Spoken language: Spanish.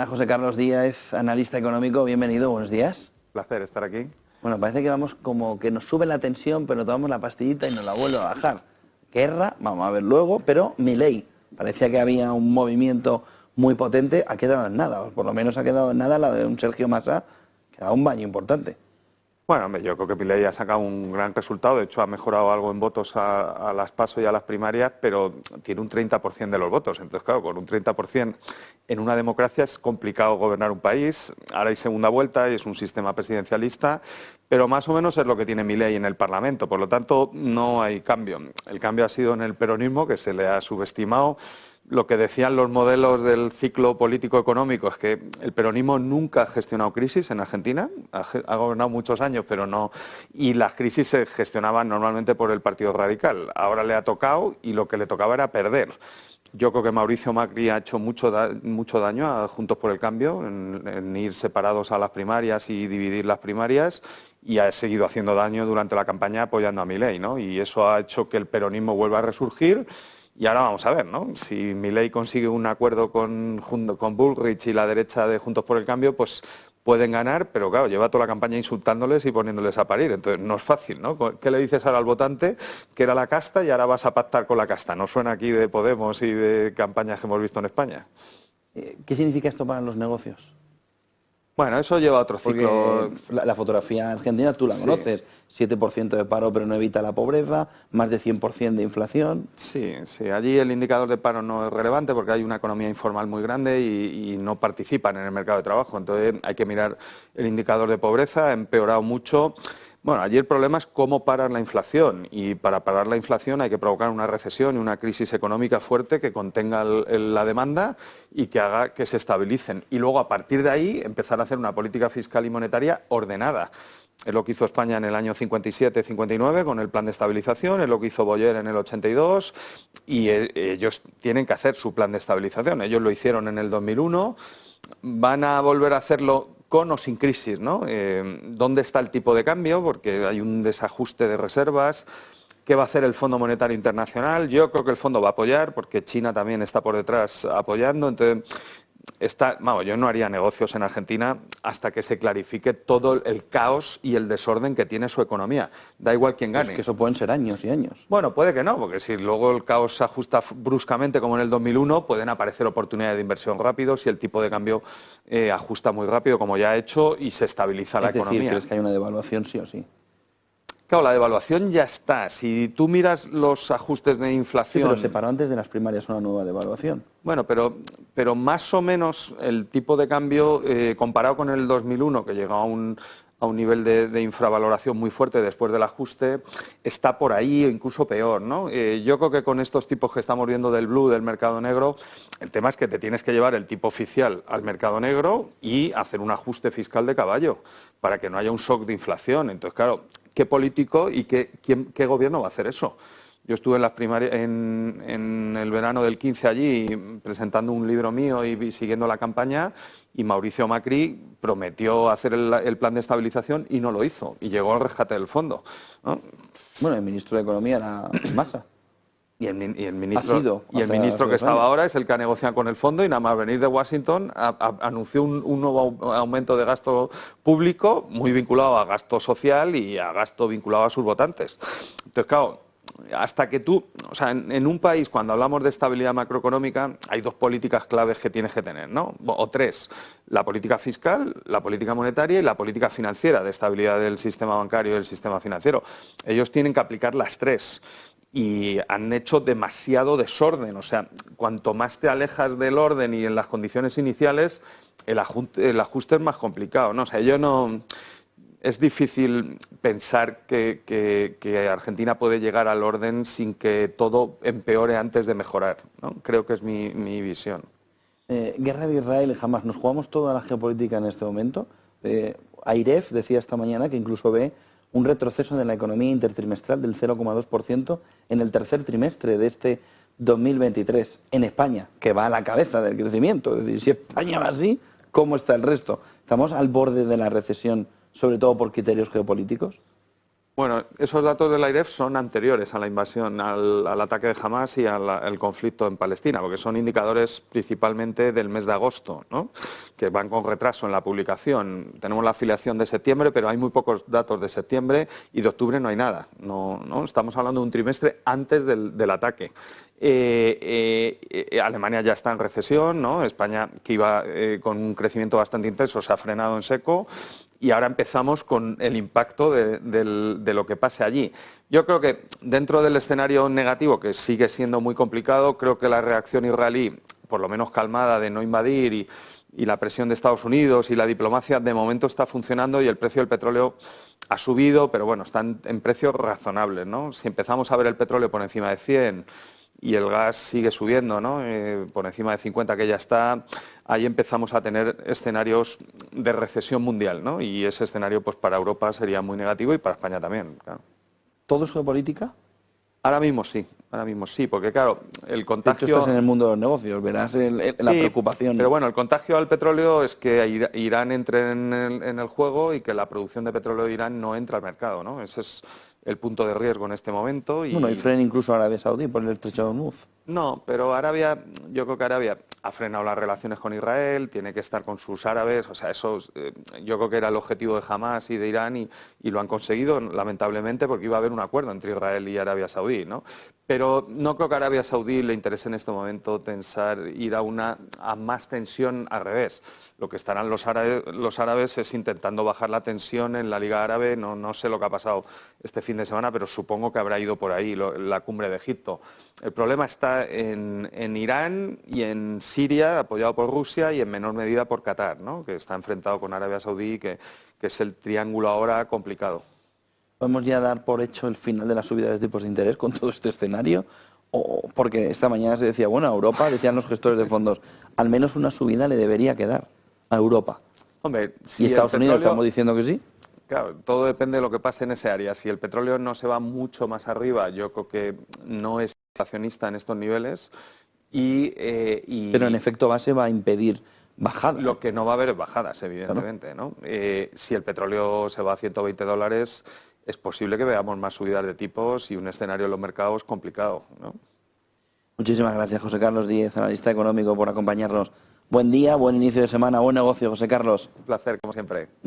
José Carlos Díaz, analista económico, bienvenido, buenos días. Placer estar aquí. Bueno, parece que vamos como que nos sube la tensión, pero tomamos la pastillita y nos la vuelve a bajar. Guerra, vamos a ver luego, pero Milei, parecía que había un movimiento muy potente, ha quedado en nada, o por lo menos ha quedado en nada la de un Sergio Massa, que da un baño importante. Bueno, hombre, yo creo que Milei ha sacado un gran resultado, de hecho ha mejorado algo en votos a las PASO y a las primarias, pero tiene un 30% de los votos, entonces claro, con un 30% en una democracia es complicado gobernar un país, ahora hay segunda vuelta y es un sistema presidencialista, pero más o menos es lo que tiene Milei en el Parlamento, por lo tanto no hay cambio. El cambio ha sido en el peronismo, que se le ha subestimado. Lo que decían los modelos del ciclo político-económico es que el peronismo nunca ha gestionado crisis en Argentina, ha gobernado muchos años, pero no, y las crisis se gestionaban normalmente por el Partido Radical. Ahora le ha tocado y lo que le tocaba era perder. Yo creo que Mauricio Macri ha hecho mucho daño a Juntos por el Cambio, en ir separados a las primarias y dividir las primarias, y ha seguido haciendo daño durante la campaña apoyando a Milei, ¿no? Y eso ha hecho que el peronismo vuelva a resurgir. Y ahora vamos a ver, ¿no? Si Milei consigue un acuerdo con Bullrich y la derecha de Juntos por el Cambio, pues pueden ganar, pero claro, lleva toda la campaña insultándoles y poniéndoles a parir. Entonces no es fácil, ¿no? ¿Qué le dices ahora al votante? Que era la casta y ahora vas a pactar con la casta. ¿No suena aquí de Podemos y de campañas que hemos visto en España? ¿Qué significa esto para los negocios? Bueno, eso lleva a otro ciclo. La fotografía argentina tú la conoces, 7% de paro pero no evita la pobreza, más de 100% de inflación. Sí, allí el indicador de paro no es relevante porque hay una economía informal muy grande y no participan en el mercado de trabajo, entonces hay que mirar el indicador de pobreza, ha empeorado mucho. Bueno, allí el problema es cómo parar la inflación, y para parar la inflación hay que provocar una recesión y una crisis económica fuerte que contenga la demanda y que haga que se estabilicen. Y luego, a partir de ahí, empezar a hacer una política fiscal y monetaria ordenada. Es lo que hizo España en el año 57-59 con el plan de estabilización, es lo que hizo Boyer en el 82, y ellos tienen que hacer su plan de estabilización. Ellos lo hicieron en el 2001, van a volver a hacerlo con o sin crisis, ¿no? ¿Dónde está el tipo de cambio? Porque hay un desajuste de reservas. ¿Qué va a hacer el Fondo Monetario Internacional? Yo creo que el fondo va a apoyar, porque China también está por detrás apoyando. Entonces, yo no haría negocios en Argentina hasta que se clarifique todo el caos y el desorden que tiene su economía. Da igual quién gane. Es que eso pueden ser años y años. Bueno, puede que no, porque si luego el caos se ajusta bruscamente como en el 2001, pueden aparecer oportunidades de inversión rápido si el tipo de cambio ajusta muy rápido, como ya ha hecho, y se estabiliza la economía. Es decir, ¿crees que hay una devaluación sí o sí? Claro, la devaluación ya está. Si tú miras los ajustes de inflación... Sí, pero se paró antes de las primarias una nueva devaluación. Bueno, pero más o menos el tipo de cambio, comparado con el 2001, que llegó a un nivel de infravaloración muy fuerte después del ajuste, está por ahí o incluso peor, ¿no? Yo creo que con estos tipos que estamos viendo del blue, del mercado negro, el tema es que te tienes que llevar el tipo oficial al mercado negro y hacer un ajuste fiscal de caballo para que no haya un shock de inflación. Entonces, claro, ¿qué político y qué gobierno va a hacer eso? Yo estuve en las primarias en el verano del 15 allí presentando un libro mío y siguiendo la campaña, y Mauricio Macri prometió hacer el plan de estabilización y no lo hizo, y llegó al rescate del fondo, ¿no? Bueno, el ministro de Economía era Massa. Y el ministro que estaba ahora es el que ha negociado con el fondo, y nada más venir de Washington anunció un nuevo aumento de gasto público muy vinculado a gasto social y a gasto vinculado a sus votantes. Entonces, claro, hasta que tú, o sea, en un país, cuando hablamos de estabilidad macroeconómica, hay dos políticas claves que tienes que tener, ¿no? O tres: la política fiscal, la política monetaria y la política financiera, de estabilidad del sistema bancario y del sistema financiero. Ellos tienen que aplicar las tres, y han hecho demasiado desorden. O sea, cuanto más te alejas del orden y en las condiciones iniciales, el ajuste es más complicado, ¿no? O sea, es difícil pensar que Argentina puede llegar al orden sin que todo empeore antes de mejorar, ¿no? Creo que es mi visión. Guerra de Israel y Hamas, ¿nos jugamos toda la geopolítica en este momento? AIREF decía esta mañana que incluso ve un retroceso de la economía intertrimestral del 0,2% en el tercer trimestre de este 2023 en España, que va a la cabeza del crecimiento. Es decir, si España va así, ¿cómo está el resto? ¿Estamos al borde de la recesión, sobre todo por criterios geopolíticos? Bueno, esos datos del AIREF son anteriores a la invasión, al ataque de Hamas y al conflicto en Palestina, porque son indicadores principalmente del mes de agosto, ¿no? Que van con retraso en la publicación. Tenemos la afiliación de septiembre, pero hay muy pocos datos de septiembre y de octubre no hay nada. No, estamos hablando de un trimestre antes del ataque. Alemania ya está en recesión, ¿no? España, que iba con un crecimiento bastante intenso, se ha frenado en seco. Y ahora empezamos con el impacto de lo que pase allí. Yo creo que dentro del escenario negativo, que sigue siendo muy complicado, creo que la reacción israelí, por lo menos calmada, de no invadir y la presión de Estados Unidos y la diplomacia, de momento está funcionando y el precio del petróleo ha subido, pero bueno, están en precios razonables, ¿no? Si empezamos a ver el petróleo por encima de 100 y el gas sigue subiendo, ¿no? Por encima de 50 que ya está, ahí empezamos a tener escenarios de recesión mundial, ¿no? Y ese escenario pues para Europa sería muy negativo y para España también, claro. ¿Todo es geopolítica? Ahora mismo sí, porque claro, el contagio... Tú estás en el mundo de los negocios, verás la preocupación. Pero bueno, el contagio al petróleo es que Irán entre en el juego y que la producción de petróleo de Irán no entra al mercado, ¿no? Ese es el punto de riesgo en este momento. Bueno, y frena incluso a Arabia Saudí por el estrecho de Hormuz. No, pero yo creo que Arabia ha frenado las relaciones con Israel, tiene que estar con sus árabes, o sea, eso yo creo que era el objetivo de Hamas y de Irán y lo han conseguido, lamentablemente, porque iba a haber un acuerdo entre Israel y Arabia Saudí, ¿no? Pero no creo que a Arabia Saudí le interese en este momento ir a más tensión al revés. Lo que estarán los árabes es intentando bajar la tensión en la Liga Árabe, no sé lo que ha pasado este fin de semana, pero supongo que habrá ido por ahí la cumbre de Egipto. El problema está en Irán y en Siria, apoyado por Rusia, y en menor medida por Qatar, ¿no? Que está enfrentado con Arabia Saudí, que es el triángulo ahora complicado. ¿Podemos ya dar por hecho el final de la subida de tipos de interés con todo este escenario? Porque esta mañana se decía, bueno, a Europa, decían los gestores de fondos, al menos una subida le debería quedar a Europa. Hombre, ¿Y Estados Unidos estamos diciendo que sí? Claro, todo depende de lo que pase en ese área. Si el petróleo no se va mucho más arriba, yo creo que no es inflacionista en estos niveles. Pero en efecto base va a impedir bajadas. Lo que no va a haber es bajadas, evidentemente, ¿no? Si el petróleo se va a $120, es posible que veamos más subidas de tipos y un escenario en los mercados complicado, ¿no? Muchísimas gracias, José Carlos Díez, analista económico, por acompañarnos. Buen día, buen inicio de semana, buen negocio, José Carlos. Un placer, como siempre.